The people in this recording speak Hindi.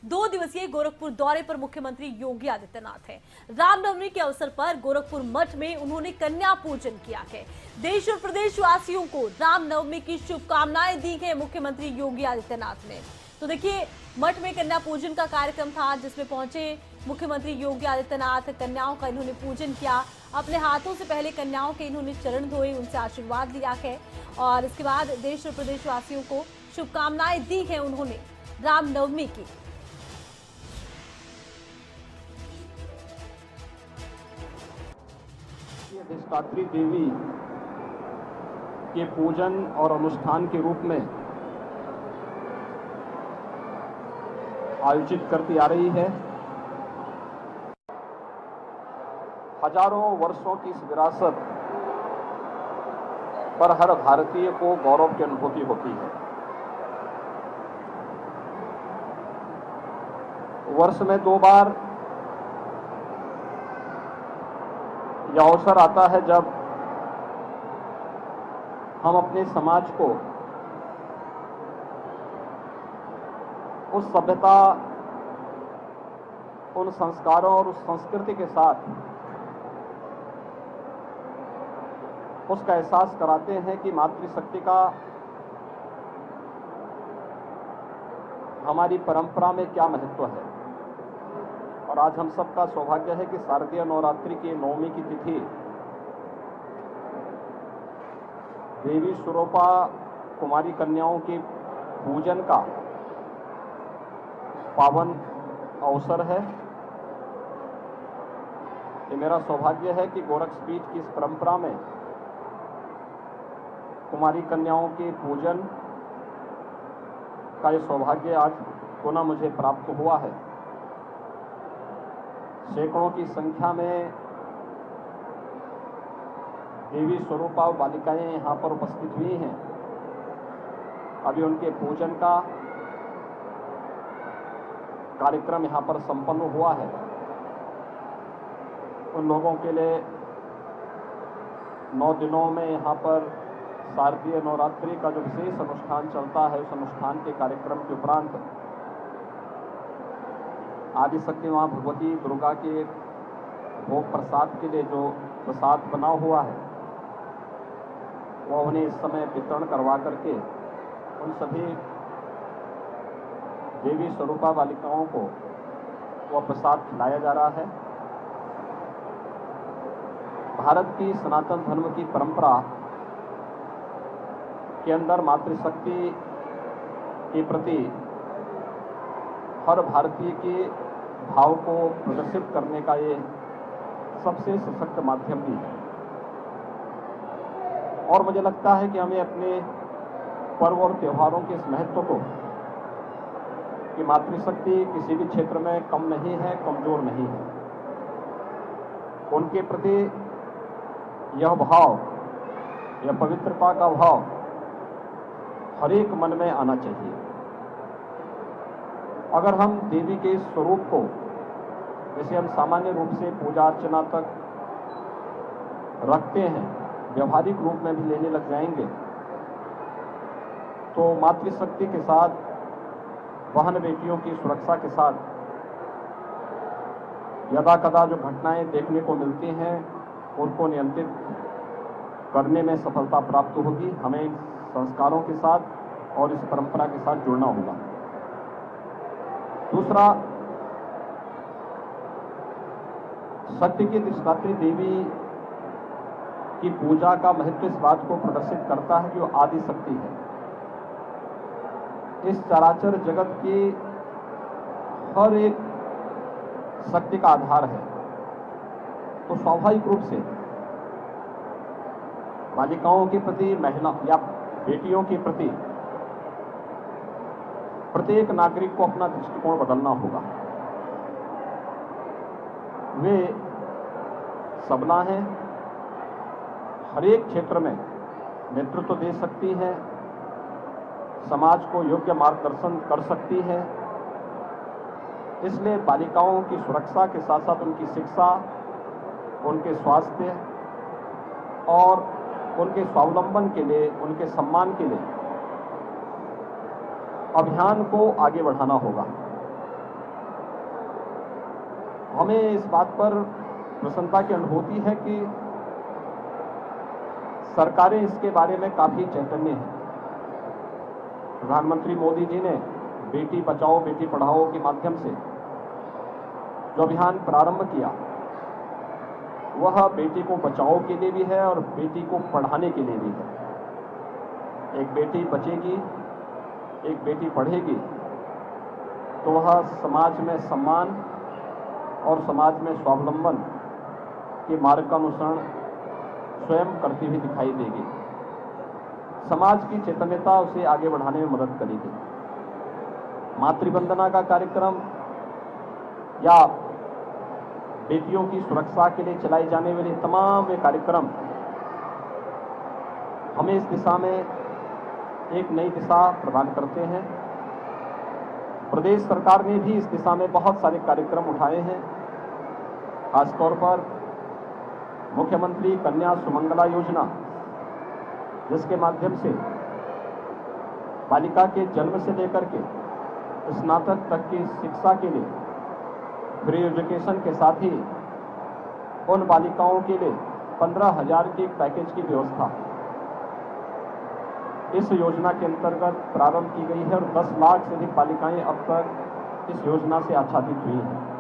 2 दिवसीय गोरखपुर दौरे पर मुख्यमंत्री योगी आदित्यनाथ हैं। रामनवमी के अवसर पर गोरखपुर मठ में उन्होंने कन्या पूजन किया है। देश और प्रदेश वासियों को रामनवमी की शुभकामनाएं दी है मुख्यमंत्री योगी आदित्यनाथ ने। तो देखिए, मठ में कन्या पूजन का कार्यक्रम था, जिसमें पहुंचे मुख्यमंत्री योगी आदित्यनाथ। कन्याओं का इन्होंने पूजन किया, अपने हाथों से पहले कन्याओं के इन्होंने चरण धोए, उनसे आशीर्वाद लिया है और इसके बाद देश और प्रदेश वासियों को शुभकामनाएं दी है उन्होंने रामनवमी की। अधिष्ठात्री देवी के पूजन और अनुष्ठान के रूप में आयोजित करती आ रही है। हजारों वर्षों की इस विरासत पर हर भारतीय को गौरव की अनुभूति होती है। वर्ष में 2 बार यह अवसर आता है जब हम अपने समाज को उस सभ्यता, उन संस्कारों और उस संस्कृति के साथ उसका एहसास कराते हैं कि मातृशक्ति का हमारी परंपरा में क्या महत्व है। और आज हम सबका सौभाग्य है कि शारदीय नवरात्रि की नवमी की तिथि देवी स्वरूपा कुमारी कन्याओं के पूजन का पावन अवसर है। ये मेरा सौभाग्य है कि गोरक्षपीठ की इस परंपरा में कुमारी कन्याओं के पूजन का ये सौभाग्य आज पुनः मुझे प्राप्त हुआ है। सैकड़ों की संख्या में देवी स्वरूपा बालिकाएं यहाँ पर उपस्थित हुई हैं। अभी उनके पूजन का कार्यक्रम यहाँ पर संपन्न हुआ है। उन लोगों के लिए 9 दिनों में यहाँ पर शारदीय नवरात्रि का जो विशेष अनुष्ठान चलता है, उस अनुष्ठान के कार्यक्रम के उपरांत आदिशक्ति मां भगवती दुर्गा के भोग प्रसाद के लिए जो प्रसाद बना हुआ है, वह उन्हें इस समय वितरण करवा करके उन सभी देवी स्वरूपा बालिकाओं को वह प्रसाद खिलाया जा रहा है। भारत की सनातन धर्म की परंपरा के अंदर मातृशक्ति के प्रति हर भारतीय के भाव को प्रदर्शित करने का ये सबसे सशक्त माध्यम भी है। और मुझे लगता है कि हमें अपने पर्व और त्योहारों के इस महत्व को, कि मातृशक्ति किसी भी क्षेत्र में कम नहीं है, कमजोर नहीं है, उनके प्रति यह भाव, यह पवित्रता का भाव हर एक मन में आना चाहिए। अगर हम देवी के इस स्वरूप को, जैसे हम सामान्य रूप से पूजा अर्चना तक रखते हैं, व्यवहारिक रूप में भी लेने लग जाएंगे, तो मातृशक्ति के साथ, बहन बेटियों की सुरक्षा के साथ यदा कदा जो घटनाएं देखने को मिलती हैं, उनको नियंत्रित करने में सफलता प्राप्त होगी। हमें इन संस्कारों के साथ और इस परंपरा के साथ जुड़ना होगा। दूसरा, सत्य की अधिष्ठात्री देवी की पूजा का महत्व इस बात को प्रदर्शित करता है कि वो आदि शक्ति है, इस चराचर जगत की हर एक शक्ति का आधार है। तो स्वाभाविक रूप से बालिकाओं के प्रति, महिला या बेटियों के प्रति प्रत्येक नागरिक को अपना दृष्टिकोण बदलना होगा। वे सबला हैं, हर एक क्षेत्र में नेतृत्व दे सकती हैं, समाज को योग्य मार्गदर्शन कर सकती है। इसलिए बालिकाओं की सुरक्षा के साथ साथ उनकी शिक्षा, उनके स्वास्थ्य और उनके स्वावलंबन के लिए, उनके सम्मान के लिए अभियान को आगे बढ़ाना होगा। हमें इस बात पर प्रसन्नता की अनुभूति है कि सरकारें इसके बारे में काफी चैतन्य हैं। प्रधानमंत्री मोदी जी ने बेटी बचाओ बेटी पढ़ाओ के माध्यम से जो अभियान प्रारंभ किया वह बेटी को बचाओ के लिए भी है और बेटी को पढ़ाने के लिए भी है। एक बेटी बचेगी, एक बेटी पढ़ेगी तो वह समाज में सम्मान और समाज में स्वावलंबन के मार्ग का अनुसरण स्वयं करती हुई दिखाई देगी। समाज की चैतन्यता उसे आगे बढ़ाने में मदद करेगी। मातृवंदना का कार्यक्रम या बेटियों की सुरक्षा के लिए चलाए जाने वाले तमाम ये कार्यक्रम हमें इस दिशा में एक नई दिशा प्रदान करते हैं। प्रदेश सरकार ने भी इस दिशा में बहुत सारे कार्यक्रम उठाए हैं। खासतौर पर मुख्यमंत्री कन्या सुमंगला योजना, जिसके माध्यम से बालिका के जन्म से लेकर के स्नातक तक की शिक्षा के लिए फ्री एजुकेशन के साथ ही उन बालिकाओं के लिए 15,000 के पैकेज की व्यवस्था इस योजना के अंतर्गत प्रारंभ की गई है और 10 लाख से अधिक बालिकाएं अब तक इस योजना से आच्छादित हुई हैं।